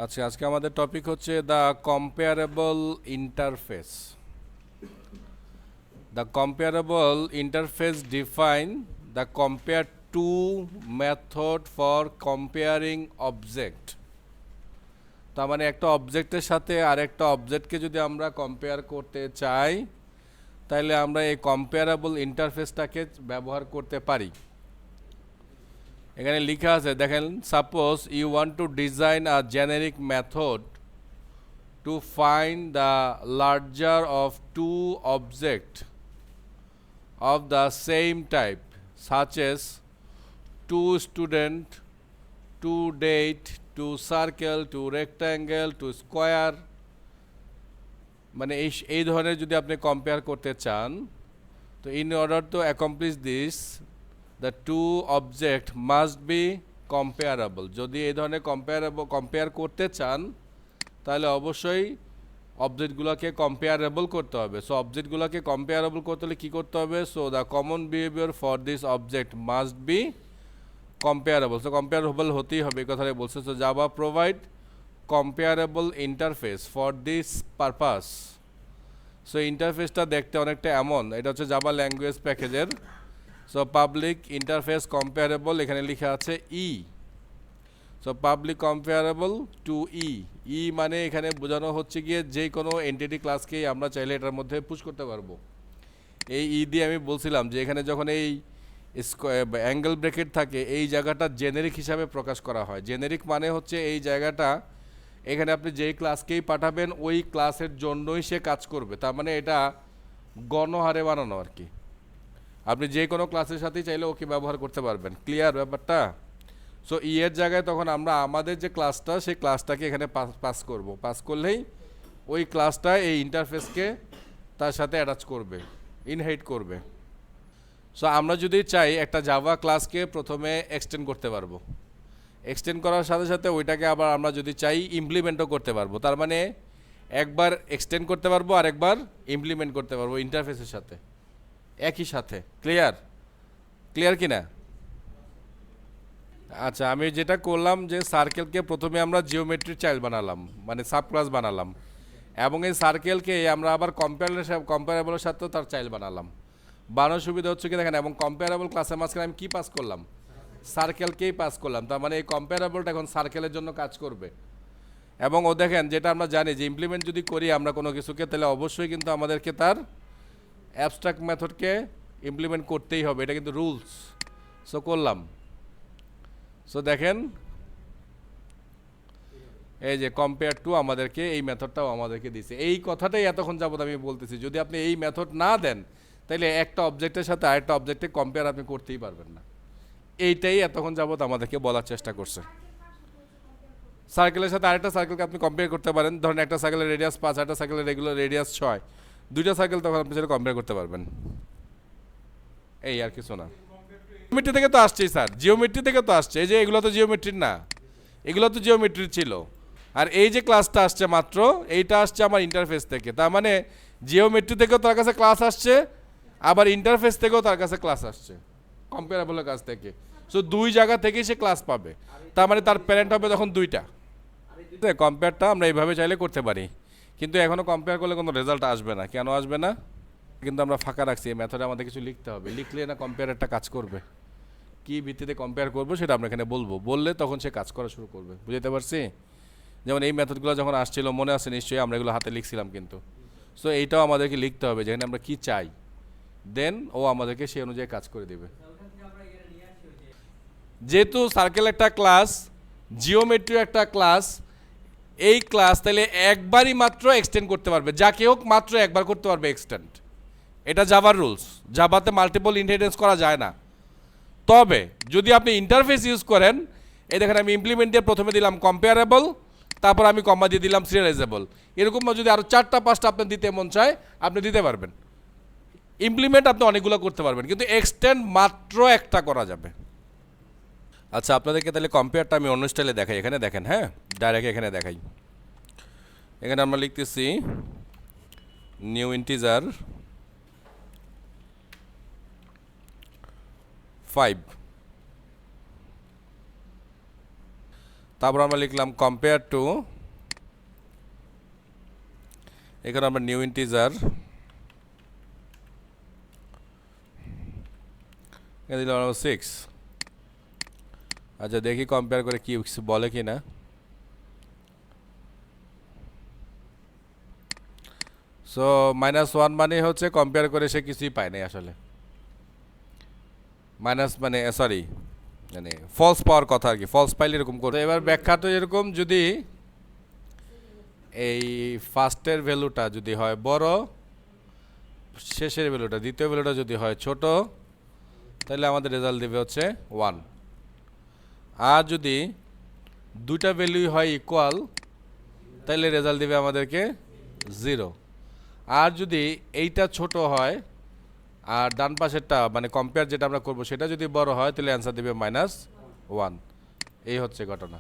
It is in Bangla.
আচ্ছা, আজকে আমাদের টপিক হচ্ছে the comparable interface. The comparable interface define the compare to method for comparing object. তার মানে একটা অবজেক্টের সাথে আরেকটা অবজেক্টকে যদি আমরা কম্পেয়ার করতে চাই তাহলে আমরা এই কম্পেয়ারেবল ইন্টারফেসটাকে ব্যবহার করতে পারি। এখানে লেখা আছে দেখেন, suppose you want to design a generic method to find the larger of two objects of the same type, such as two student, two date, two circle, two rectangle, two square। মানে এই ধরনের যদি আপনি কম্পেয়ার করতে চান, তো in order to accomplish this the two object must be comparable. যদি এই ধরনের কম্পেয়ার করতে চান তাহলে অবশ্যই অবজেক্টগুলোকে কম্পেয়ারেবল করতে হবে। সো অবজেক্টগুলোকে কম্পেয়ারেবল করতে হলে কী করতে হবে? So the common behaviour for this object must be comparable. So comparable হতেই হবে, এই কথাটাই বলছে। So Java provide comparable interface for this purpose. So ইন্টারফেসটা দেখতে অনেকটা এমন, এটা হচ্ছে জাভা ল্যাঙ্গুয়েজ প্যাকেজের। সো পাবলিক ইন্টারফেস কম্পেয়ারেবল, এখানে লেখা আছে E. So public comparable to E মানে এখানে বোঝানো হচ্ছে গিয়ে যে কোনো এন্টিটি ক্লাসকেই আমরা চাইলে এটার মধ্যে পুশ করতে পারবো। এই দিয়ে আমি বলছিলাম যে এখানে যখন এই অ্যাঙ্গেল ব্রেকেট থাকে এই জায়গাটা জেনেরিক হিসাবে প্রকাশ করা হয়। জেনেরিক মানে হচ্ছে এই জায়গাটা এখানে আপনি যেই ক্লাসকেই পাঠাবেন ওই ক্লাসের জন্যই সে কাজ করবে। তার মানে এটা গণহারে বানানো আর কি। আপনি যে কোনো ক্লাসের সাথেই চাইলে ওকে ব্যবহার করতে পারবেন। ক্লিয়ার ব্যাপারটা? সো এর জায়গায় তখন আমরা আমাদের যে ক্লাসটা সেই ক্লাসটাকে এখানে পাস করব। পাস করলেই ওই ক্লাসটা এই ইন্টারফেসকে তার সাথে অ্যাটাচ করবে, ইনহেরিট করবে। সো আমরা যদি চাই একটা জাভা ক্লাসকে প্রথমে এক্সটেন্ড করতে পারবো, এক্সটেন্ড করার সাথে সাথে ওইটাকে আবার আমরা যদি চাই ইমপ্লিমেন্টও করতে পারবো। তার মানে একবার এক্সটেন্ড করতে পারবো আর একবার ইমপ্লিমেন্ট করতে পারবো ইন্টারফেসের সাথে একই সাথে। ক্লিয়ার? ক্লিয়ার কি না? আচ্ছা, আমি যেটা করলাম যে সার্কেলকে প্রথমে আমরা জিওমেট্রির চাইল্ড বানালাম, মানে সাব ক্লাস বানালাম, এবং এই সার্কেলকে আমরা আবার কম্পারেবলের সাথেও তার চাইল্ড বানালাম। বানানোর সুবিধা হচ্ছে কি দেখেন, এবং কম্পারেবল ক্লাসের মাঝখানে আমি কী পাস করলাম? সার্কেলকেই পাস করলাম। তার মানে এই কম্পারেবলটা এখন সার্কেলের জন্য কাজ করবে। এবং ও দেখেন, যেটা আমরা জানি যে ইমপ্লিমেন্ট যদি করি আমরা কোনো কিছুকে, তাহলে অবশ্যই কিন্তু আমাদেরকে তার অ্যাবস্ট্রাক্ট মেথডকে ইমপ্লিমেন্ট করতেই হবে, এটা কিন্তু রুলস। সো করলাম। সো দেখেন এই যে কম্পেয়ার টু আমাদেরকে এই মেথডটাও আমাদেরকে দিয়েছে। এই কথাটাই এতক্ষণ যাবত আমি বলতেছি, যদি আপনি এই মেথড না দেন তাহলে একটা অবজেক্টের সাথে আরেকটা অবজেক্টে কম্পেয়ার আপনি করতেই পারবেন না। এইটাই এতক্ষণ যাবত আমাদেরকে বলার চেষ্টা করছে। সার্কেলের সাথে আরেকটা সার্কেলকে আপনি কম্পেয়ার করতে পারেন। ধরেন একটা সার্কেলের রেডিয়াস 5, একটা সার্কেলের রেগুলার রেডিয়াস 6, দুইটা সার্কেল তখন আপনি সেটা কম্পেয়ার করতে পারবেন। এই আর কিছু না। জিওমেট্রি থেকে তো আসছেই স্যার, জিওমেট্রি থেকে তো আসছে। এই যে এগুলো তো জিওমেট্রির না, এগুলো তো জিওমেট্রির ছিল। আর এই যে ক্লাসটা আসছে মাত্র, এইটা আসছে আমার ইন্টারফেস থেকে। তার মানে জিওমেট্রি থেকেও তার কাছে ক্লাস আসছে, আবার ইন্টারফেস থেকেও তার কাছে ক্লাস আসছে, কম্পেয়ারেবলের কাছ থেকে। সো দুই জায়গা থেকেই সে ক্লাস পাবে। তার মানে তার প্যারেন্ট হবে তখন দুইটা। কম্পেয়ারটা আমরা এইভাবে চাইলে করতে পারি, কিন্তু এখনও কম্পেয়ার করলে কোনো রেজাল্ট আসবে না। কেন আসবে না? কিন্তু আমরা ফাঁকা রাখছি। এই মেথডে আমাদের কিছু লিখতে হবে, লিখলে না কম্পেয়ারটা কাজ করবে। কি ভিত্তিতে কম্পেয়ার করবো সেটা আমরা এখানে বলবো, বললে তখন সে কাজ করা শুরু করবে। বুঝতে পারছি? যেমন এই মেথডগুলো যখন আসছিল মনে আছে নিশ্চয়ই, আমরা এগুলো হাতে লিখছিলাম কিন্তু। সো এইটাও আমাদেরকে লিখতে হবে যেখানে আমরা কি চাই, দেন ও আমাদেরকে সেই অনুযায়ী কাজ করে দেবে। যেহেতু সার্কেল একটা ক্লাস, জিওমেট্রি একটা ক্লাস, এই ক্লাস তাহলে একবারই মাত্র এক্সটেন্ড করতে পারবে, যাকে হোক মাত্র একবার করতে পারবে এক্সটেন্ড। এটা জাভার রুলস। জাভাতে মাল্টিপল ইনহেরিটেন্স করা যায় না। তবে যদি আপনি ইন্টারফেস ইউজ করেন, এই দেখেন আমি ইমপ্লিমেন্ট দিয়ে প্রথমে দিলাম কম্পেয়ারেবল, তারপর আমি কমা দিয়ে দিলাম সিরিয়ালাইজেবল। এরকম যদি আরও 4টা 5টা আপনার দিতে মন চায় আপনি দিতে পারবেন। ইমপ্লিমেন্ট আপনি অনেকগুলো করতে পারবেন, কিন্তু এক্সটেন্ড মাত্র একটা করা যাবে। আচ্ছা, আপনাদেরকে তাহলে কম্পেয়ারটা আমি অন্য স্টাইলে দেখাই। এখানে দেখেন, হ্যাঁ, ডাইরেক্ট এখানে দেখাই। এখানে আমরা লিখতেছি নিউ ইন্টিজার 5। তারপর আমরা লিখলাম কম্পেয়ার টু, এখানে আমরা নিউ ইন্টিজার দিলাম 6। আচ্ছা দেখি কম্পেয়ার করে কি কিছু বলে কি না। সো -1 মানে হচ্ছে কম্পেয়ার করে সে কিছুই পায় নাই আসলে, মাইনাস মানে সরি মানে ফলস পাওয়ার কথা আর কি, ফলস পাইলে এরকম করে। এবার ব্যাখ্যা তো এরকম, যদি এই ফার্স্টের ভ্যালুটা যদি হয় বড়, শেষের ভ্যালুটা দ্বিতীয় ভ্যালুটা যদি হয় ছোট, তাহলে আমাদের রেজাল্ট দেবে হচ্ছে 1। আর যদি দুইটা ভ্যালুই হয় ইকুয়াল, তাহলে রেজাল্ট দেবে আমাদেরকে 0। আর যদি এইটা ছোট হয় আর ডান পাশেরটা মানে কম্পেয়ার যেটা আমরা করব সেটা যদি বড় হয়, তাহলে অ্যান্সার দেবে -1। এই হচ্ছে ঘটনা।